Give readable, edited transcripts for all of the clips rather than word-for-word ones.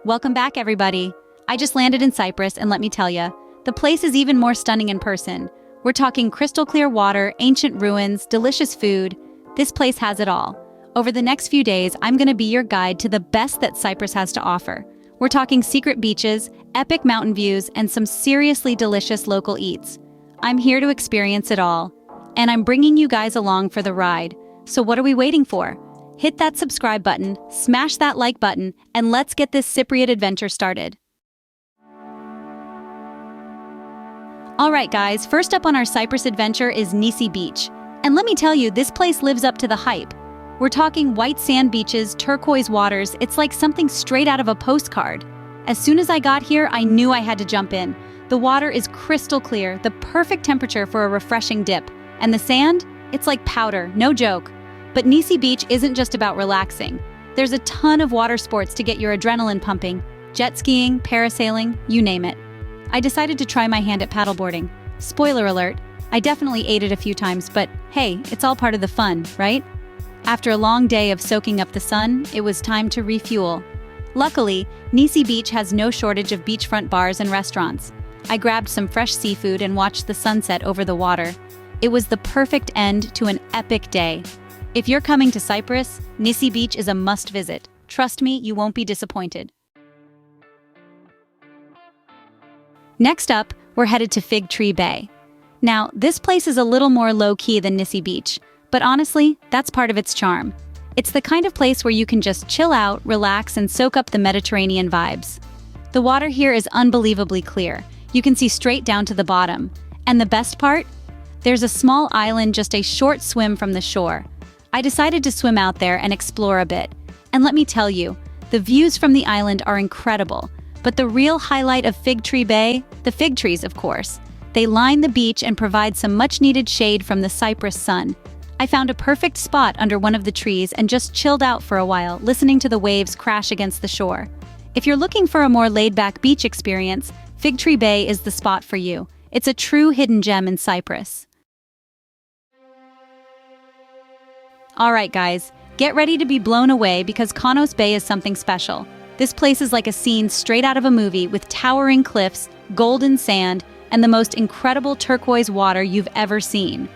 Welcome back, everybody. I just landed in Cyprus, and let me tell you, the place is even more stunning in person. We're talking crystal clear water, ancient ruins, delicious food. This place has it all. Over the next few days, I'm going to be your guide to the best that Cyprus has to offer. We're talking secret beaches, epic mountain views, and some seriously delicious local eats. I'm here to experience it all, and I'm bringing you guys along for the ride. So what are we waiting for? Hit that subscribe button, smash that like button, and let's get this Cypriot adventure started. Alright guys, first up on our Cyprus adventure is Nisi Beach. And let me tell you, this place lives up to the hype. We're talking white sand beaches, turquoise waters, it's like something straight out of a postcard. As soon as I got here, I knew I had to jump in. The water is crystal clear, the perfect temperature for a refreshing dip. And the sand? It's like powder, no joke. But Nisi Beach isn't just about relaxing. There's a ton of water sports to get your adrenaline pumping. Jet skiing, parasailing, you name it. I decided to try my hand at paddleboarding. Spoiler alert, I definitely ate it a few times, but hey, it's all part of the fun, right? After a long day of soaking up the sun, it was time to refuel. Luckily, Nisi Beach has no shortage of beachfront bars and restaurants. I grabbed some fresh seafood and watched the sunset over the water. It was the perfect end to an epic day. If you're coming to Cyprus, Nisi Beach is a must-visit. Trust me, you won't be disappointed. Next up, we're headed to Fig Tree Bay. Now, this place is a little more low-key than Nisi Beach, but honestly, that's part of its charm. It's the kind of place where you can just chill out, relax, and soak up the Mediterranean vibes. The water here is unbelievably clear. You can see straight down to the bottom. And the best part? There's a small island just a short swim from the shore. I decided to swim out there and explore a bit. And let me tell you, the views from the island are incredible. But the real highlight of Fig Tree Bay? The fig trees, of course. They line the beach and provide some much-needed shade from the Cyprus sun. I found a perfect spot under one of the trees and just chilled out for a while, listening to the waves crash against the shore. If you're looking for a more laid-back beach experience, Fig Tree Bay is the spot for you. It's a true hidden gem in Cyprus. Alright guys, get ready to be blown away because Konos Bay is something special. This place is like a scene straight out of a movie with towering cliffs, golden sand, and the most incredible turquoise water you've ever seen.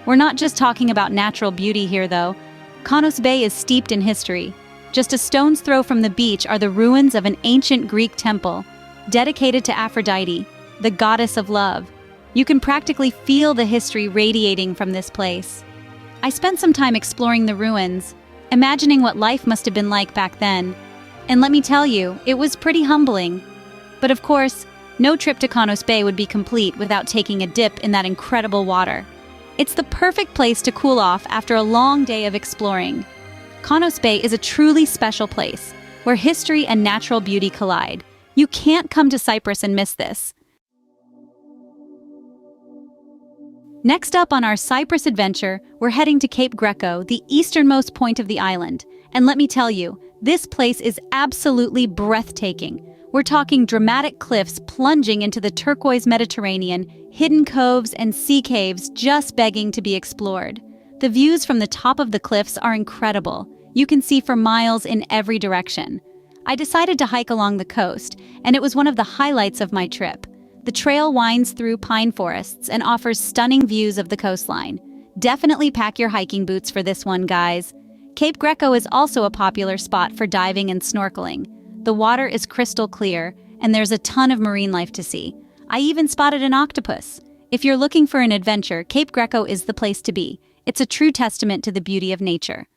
We're not just talking about natural beauty here though. Konos Bay is steeped in history. Just a stone's throw from the beach are the ruins of an ancient Greek temple, dedicated to Aphrodite, the goddess of love. You can practically feel the history radiating from this place. I spent some time exploring the ruins, imagining what life must have been like back then. And let me tell you, it was pretty humbling. But of course, no trip to Konos Bay would be complete without taking a dip in that incredible water. It's the perfect place to cool off after a long day of exploring. Konos Bay is a truly special place, where history and natural beauty collide. You can't come to Cyprus and miss this. Next up on our Cyprus adventure, we're heading to Cape Greco, the easternmost point of the island. And let me tell you, this place is absolutely breathtaking. We're talking dramatic cliffs plunging into the turquoise Mediterranean, hidden coves and sea caves just begging to be explored. The views from the top of the cliffs are incredible. You can see for miles in every direction. I decided to hike along the coast, and it was one of the highlights of my trip. The trail winds through pine forests and offers stunning views of the coastline. Definitely pack your hiking boots for this one, guys. Cape Greco is also a popular spot for diving and snorkeling. The water is crystal clear, and there's a ton of marine life to see. I even spotted an octopus. If you're looking for an adventure, Cape Greco is the place to be. It's a true testament to the beauty of nature.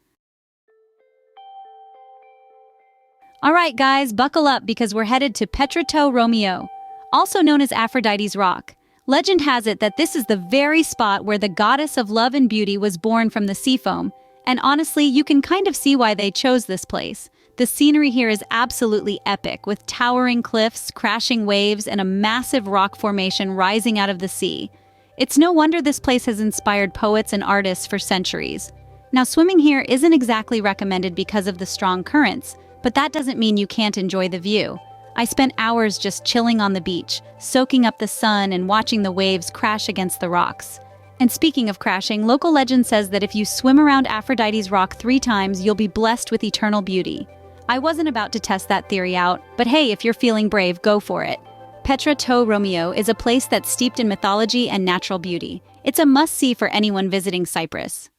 Alright guys, buckle up because we're headed to Petratou Romeo, also known as Aphrodite's Rock. Legend has it that this is the very spot where the goddess of love and beauty was born from the sea foam, and honestly, you can kind of see why they chose this place. The scenery here is absolutely epic, with towering cliffs, crashing waves, and a massive rock formation rising out of the sea. It's no wonder this place has inspired poets and artists for centuries. Now, swimming here isn't exactly recommended because of the strong currents, but that doesn't mean you can't enjoy the view. I spent hours just chilling on the beach, soaking up the sun and watching the waves crash against the rocks. And speaking of crashing, local legend says that if you swim around Aphrodite's Rock 3 times, you'll be blessed with eternal beauty. I wasn't about to test that theory out, but hey, if you're feeling brave, go for it. Petra to Romeo is a place that's steeped in mythology and natural beauty. It's a must-see for anyone visiting Cyprus.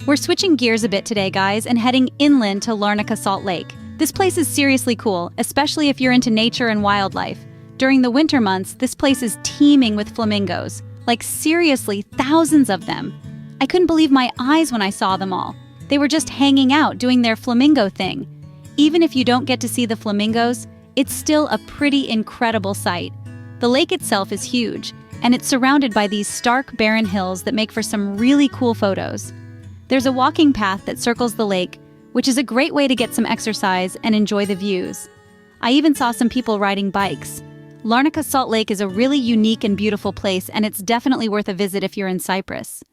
We're switching gears a bit today, guys, and heading inland to Larnaca Salt Lake. This place is seriously cool, especially if you're into nature and wildlife. During the winter months, this place is teeming with flamingos. Like seriously, thousands of them. I couldn't believe my eyes when I saw them all. They were just hanging out, doing their flamingo thing. Even if you don't get to see the flamingos, it's still a pretty incredible sight. The lake itself is huge, and it's surrounded by these stark, barren hills that make for some really cool photos. There's a walking path that circles the lake, which is a great way to get some exercise and enjoy the views. I even saw some people riding bikes. Larnaca Salt Lake is a really unique and beautiful place, and it's definitely worth a visit if you're in Cyprus.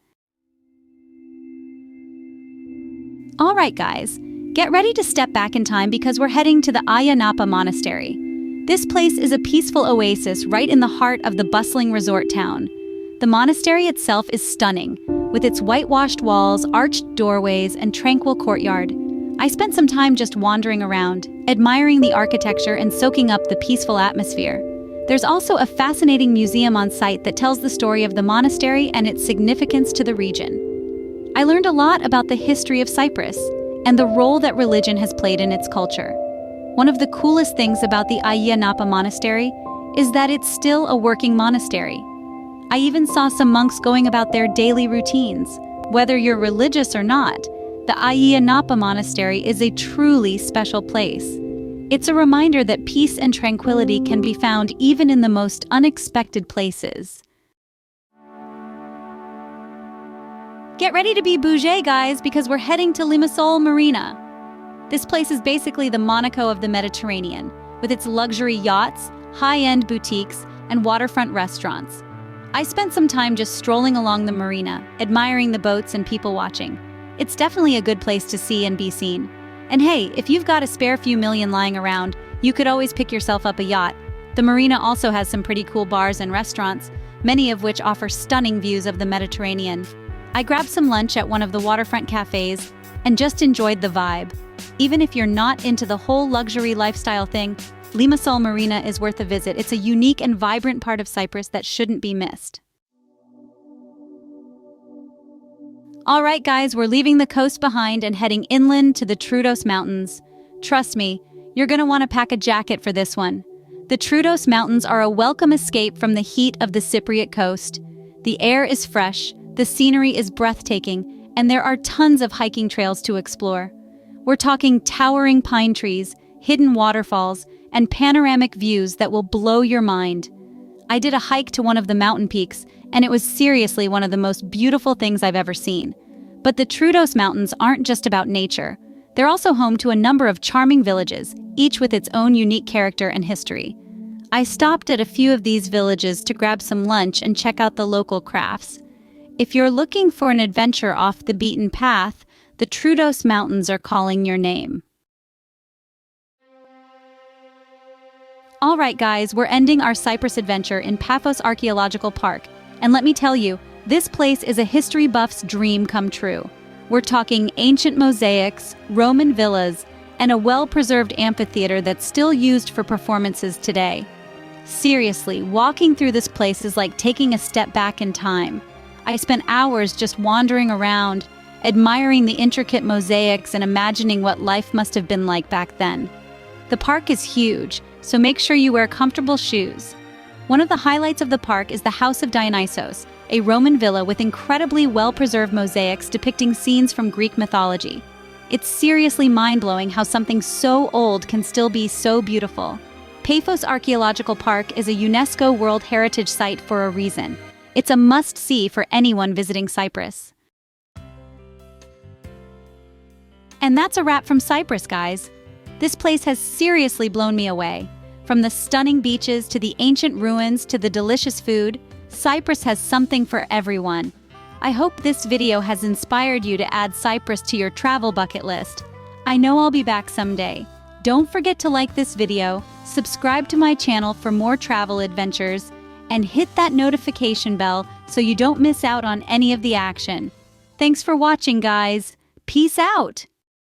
All right, guys, get ready to step back in time because we're heading to the Ayia Napa Monastery. This place is a peaceful oasis right in the heart of the bustling resort town. The monastery itself is stunning, with its whitewashed walls, arched doorways, and tranquil courtyard. I spent some time just wandering around, admiring the architecture and soaking up the peaceful atmosphere. There's also a fascinating museum on site that tells the story of the monastery and its significance to the region. I learned a lot about the history of Cyprus and the role that religion has played in its culture. One of the coolest things about the Ayia Napa Monastery is that it's still a working monastery. I even saw some monks going about their daily routines. Whether you're religious or not, the Ayia Napa Monastery is a truly special place. It's a reminder that peace and tranquility can be found even in the most unexpected places. Get ready to be bougé, guys, because we're heading to Limassol Marina. This place is basically the Monaco of the Mediterranean, with its luxury yachts, high-end boutiques, and waterfront restaurants. I spent some time just strolling along the marina, admiring the boats and people watching. It's definitely a good place to see and be seen. And hey, if you've got a spare few million lying around, you could always pick yourself up a yacht. The marina also has some pretty cool bars and restaurants, many of which offer stunning views of the Mediterranean. I grabbed some lunch at one of the waterfront cafes and just enjoyed the vibe. Even if you're not into the whole luxury lifestyle thing, Limassol Marina is worth a visit. It's a unique and vibrant part of Cyprus that shouldn't be missed. All right, guys, we're leaving the coast behind and heading inland to the Troodos Mountains. Trust me, you're going to want to pack a jacket for this one. The Troodos Mountains are a welcome escape from the heat of the Cypriot coast. The air is fresh, the scenery is breathtaking, and there are tons of hiking trails to explore. We're talking towering pine trees, hidden waterfalls, and panoramic views that will blow your mind. I did a hike to one of the mountain peaks, and it was seriously one of the most beautiful things I've ever seen. But the Troodos Mountains aren't just about nature. They're also home to a number of charming villages, each with its own unique character and history. I stopped at a few of these villages to grab some lunch and check out the local crafts. If you're looking for an adventure off the beaten path, the Troodos Mountains are calling your name. All right, guys, we're ending our Cyprus adventure in Paphos Archaeological Park. And let me tell you, this place is a history buff's dream come true. We're talking ancient mosaics, Roman villas, and a well-preserved amphitheater that's still used for performances today. Seriously, walking through this place is like taking a step back in time. I spent hours just wandering around, admiring the intricate mosaics and imagining what life must have been like back then. The park is huge, so make sure you wear comfortable shoes. One of the highlights of the park is the House of Dionysos, a Roman villa with incredibly well-preserved mosaics depicting scenes from Greek mythology. It's seriously mind-blowing how something so old can still be so beautiful. Paphos Archaeological Park is a UNESCO World Heritage Site for a reason. It's a must-see for anyone visiting Cyprus. And that's a wrap from Cyprus, guys. This place has seriously blown me away. From the stunning beaches to the ancient ruins to the delicious food, Cyprus has something for everyone. I hope this video has inspired you to add Cyprus to your travel bucket list. I know I'll be back someday. Don't forget to like this video, subscribe to my channel for more travel adventures, and hit that notification bell so you don't miss out on any of the action. Thanks for watching, guys. Peace out!